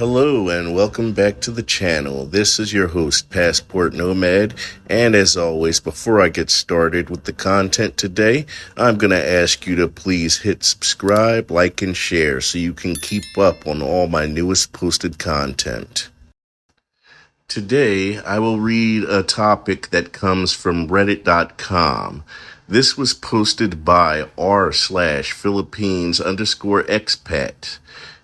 Hello and welcome back to the channel. This is your host, Passport Nomad, and as always, before I get started with the content today, I'm going to ask you to please hit subscribe, like, and share so you can keep up on all my newest posted content. Today, I will read a topic that comes from reddit.com. This was posted by r/Philippines_expat.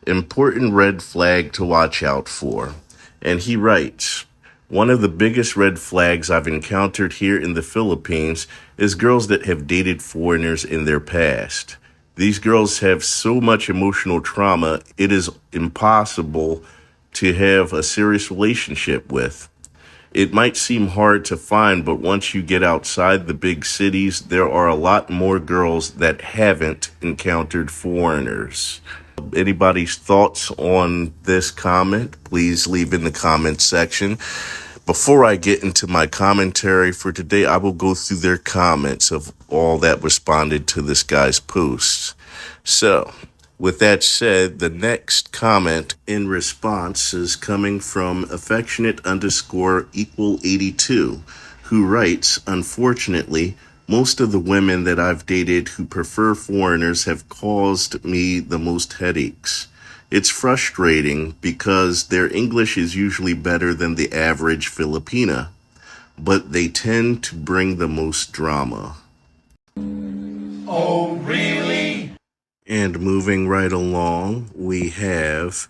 Important red flag to watch out for. And he writes, one of the biggest red flags I've encountered here in the Philippines is girls that have dated foreigners in their past. These girls have so much emotional trauma, it is impossible to have a serious relationship with. It might seem hard to find, but once you get outside the big cities, there are a lot more girls that haven't encountered foreigners. Anybody's thoughts on this comment, please leave in the comment section. Before I get into my commentary for today, I will go through their comments of all that responded to this guy's posts. So, with that said, the next comment in response is coming from affectionate_82, who writes, unfortunately, most of the women that I've dated who prefer foreigners have caused me the most headaches. It's frustrating because their English is usually better than the average Filipina, but they tend to bring the most drama. Oh, really? And moving right along, we have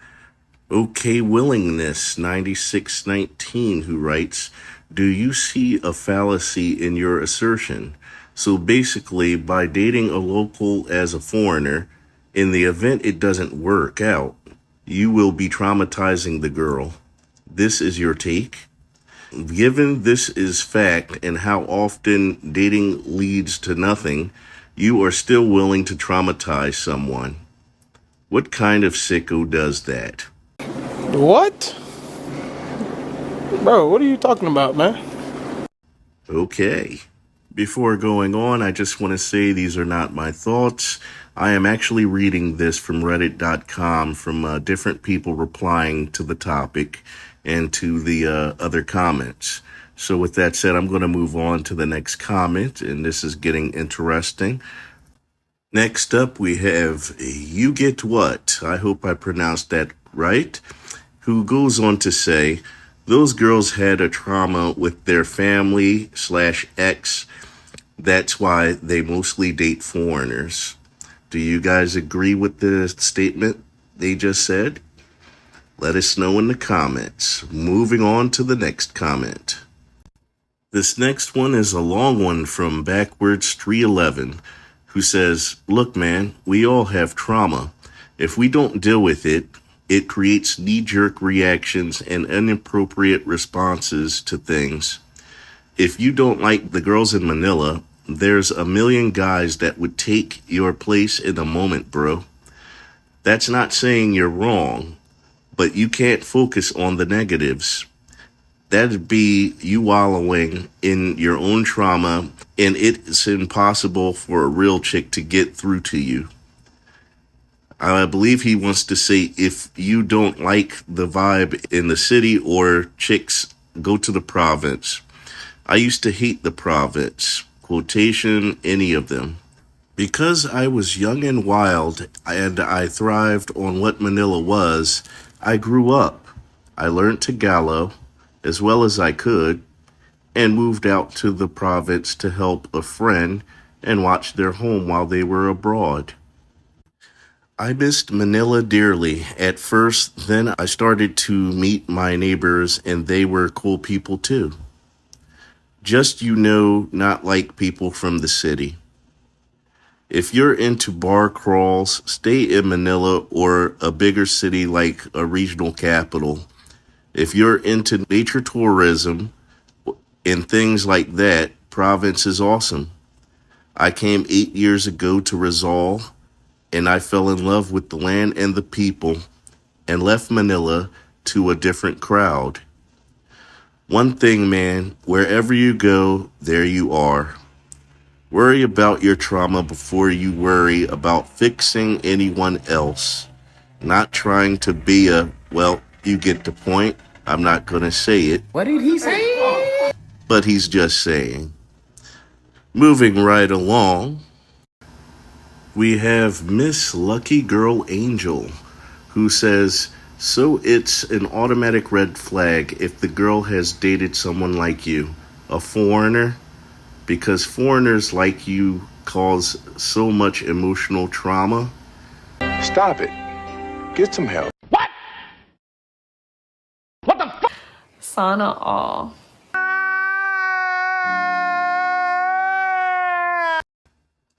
OK Willingness 9619, who writes, do you see a fallacy in your assertion? So basically, by dating a local as a foreigner, in the event it doesn't work out, you will be traumatizing the girl. This is your take? Given this is fact and how often dating leads to nothing, you are still willing to traumatize someone. What kind of sicko does that? What? Bro, what are you talking about, man? Okay. Before going on, I just want to say these are not my thoughts. I am actually reading this from reddit.com from different people replying to the topic and to the other comments. So with that said, I'm going to move on to the next comment, and this is getting interesting. Next up, we have You Get What? I hope I pronounced that right. Who goes on to say, those girls had a trauma with their family/ex. That's why they mostly date foreigners. Do you guys agree with the statement they just said? Let us know in the comments. Moving on to the next comment. This next one is a long one from Backwards311, who says, look, man, we all have trauma. If we don't deal with it, it creates knee-jerk reactions and inappropriate responses to things. If you don't like the girls in Manila, there's a million guys that would take your place in a moment, bro. That's not saying you're wrong, but you can't focus on the negatives. That'd be you wallowing in your own trauma, and it's impossible for a real chick to get through to you. I believe he wants to say if you don't like the vibe in the city or chicks, go to the province. I used to hate the province, quotation, any of them. Because I was young and wild and I thrived on what Manila was, I grew up. I learned Tagalog as well as I could and moved out to the province to help a friend and watch their home while they were abroad. I missed Manila dearly at first, then I started to meet my neighbors and they were cool people too. Just, not like people from the city. If you're into bar crawls, stay in Manila or a bigger city like a regional capital. If you're into nature tourism and things like that, province is awesome. I came 8 years ago to Rizal, and I fell in love with the land and the people and left Manila to a different crowd. One thing, man, wherever you go, there you are. Worry about your trauma before you worry about fixing anyone else. Not trying to be a, You get the point. I'm not going to say it, What did he say? but he's just saying. Moving right along, we have Miss Lucky Girl Angel, who says, so it's an automatic red flag if the girl has dated someone like you, a foreigner, because foreigners like you cause so much emotional trauma. Stop it. Get some help. Sana all.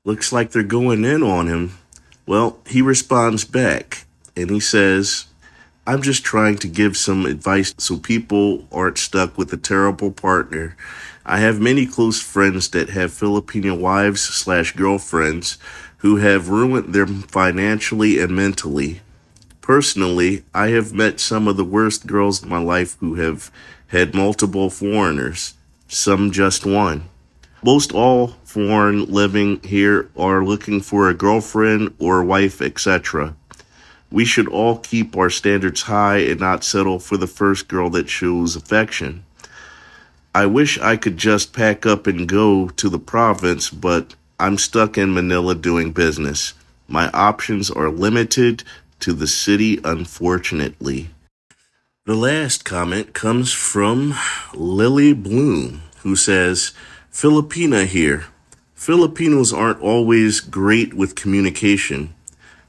Looks like they're going in on him. Well, he responds back and he says, I'm just trying to give some advice so people aren't stuck with a terrible partner. I have many close friends that have Filipino wives/girlfriends who have ruined them financially and mentally. Personally, I have met some of the worst girls in my life who have had multiple foreigners, some just one. Most all foreign living here are looking for a girlfriend or wife, etc. We should all keep our standards high and not settle for the first girl that shows affection. I wish I could just pack up and go to the province, but I'm stuck in Manila doing business. My options are limited to the city, unfortunately. The last comment comes from Lily Bloom, who says, Filipina here. Filipinos aren't always great with communication.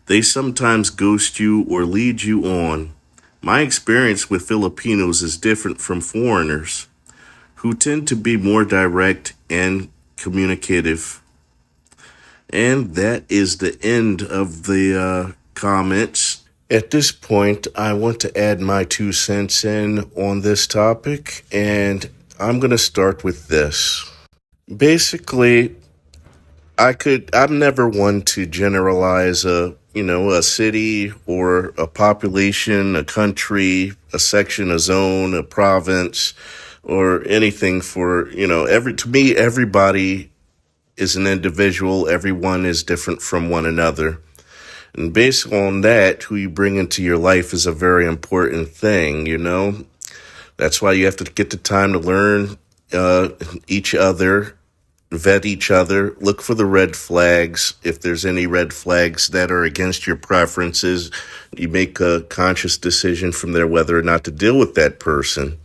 They sometimes ghost you or lead you on. My experience with Filipinos is different from foreigners, who tend to be more direct and communicative. And that is the end of the comments. At this point, I want to add my 2 cents in on this topic, and I'm going to start with this. Basically, I'm never one to generalize a city or a population, a country, a section, a zone, a province, or anything to me, everybody is an individual. Everyone is different from one another. And based on that, who you bring into your life is a very important thing. That's why you have to get the time to learn each other, vet each other, look for the red flags. If there's any red flags that are against your preferences, you make a conscious decision from there whether or not to deal with that person.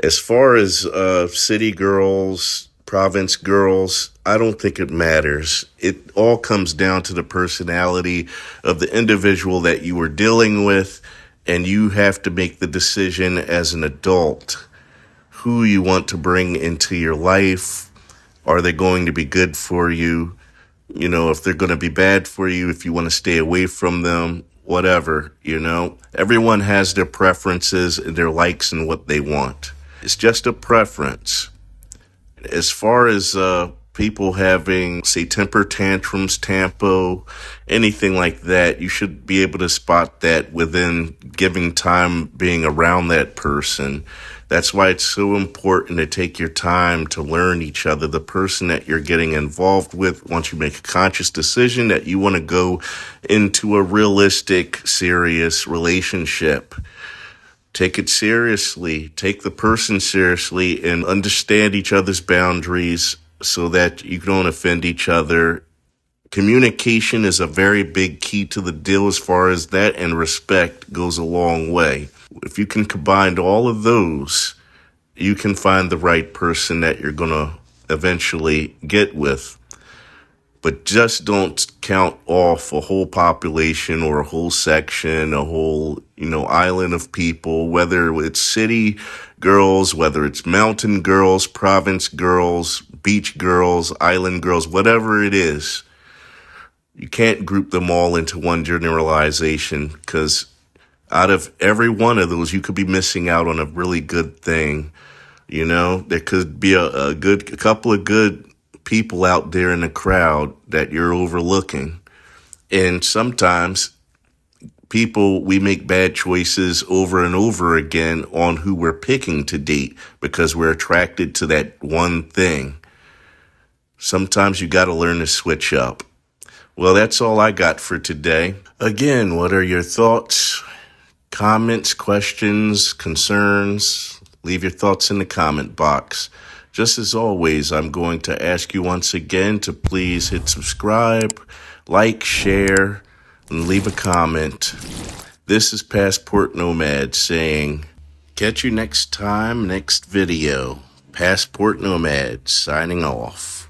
As far as city girls, province girls, I don't think it matters. It all comes down to the personality of the individual that you are dealing with, and you have to make the decision as an adult who you want to bring into your life. Are they going to be good for you? If they're going to be bad for you, if you want to stay away from them, whatever. Everyone has their preferences and their likes and what they want. It's just a preference. As far as people having, say, temper tantrums, tampo, anything like that, you should be able to spot that within giving time being around that person. That's why it's so important to take your time to learn each other, the person that you're getting involved with. Once you make a conscious decision that you want to go into a realistic, serious relationship, take it seriously, take the person seriously, and understand each other's boundaries so that you don't offend each other. Communication is a very big key to the deal as far as that, and respect goes a long way. If you can combine all of those, you can find the right person that you're going to eventually get with. But just don't count off a whole population or a whole section, a whole, island of people, whether it's city girls, whether it's mountain girls, province girls, beach girls, island girls, whatever it is. You can't group them all into one generalization, because out of every one of those, you could be missing out on a really good thing. There could be a couple of good people out there in the crowd that you're overlooking. And sometimes we make bad choices over and over again on who we're picking to date because we're attracted to that one thing. Sometimes you got to learn to switch up. Well, that's all I got for today. Again, what are your thoughts? Comments, questions, concerns, leave your thoughts in the comment box. Just as always, I'm going to ask you once again to please hit subscribe, like, share, and leave a comment. This is Passport Nomad saying, catch you next time, next video. Passport Nomad signing off.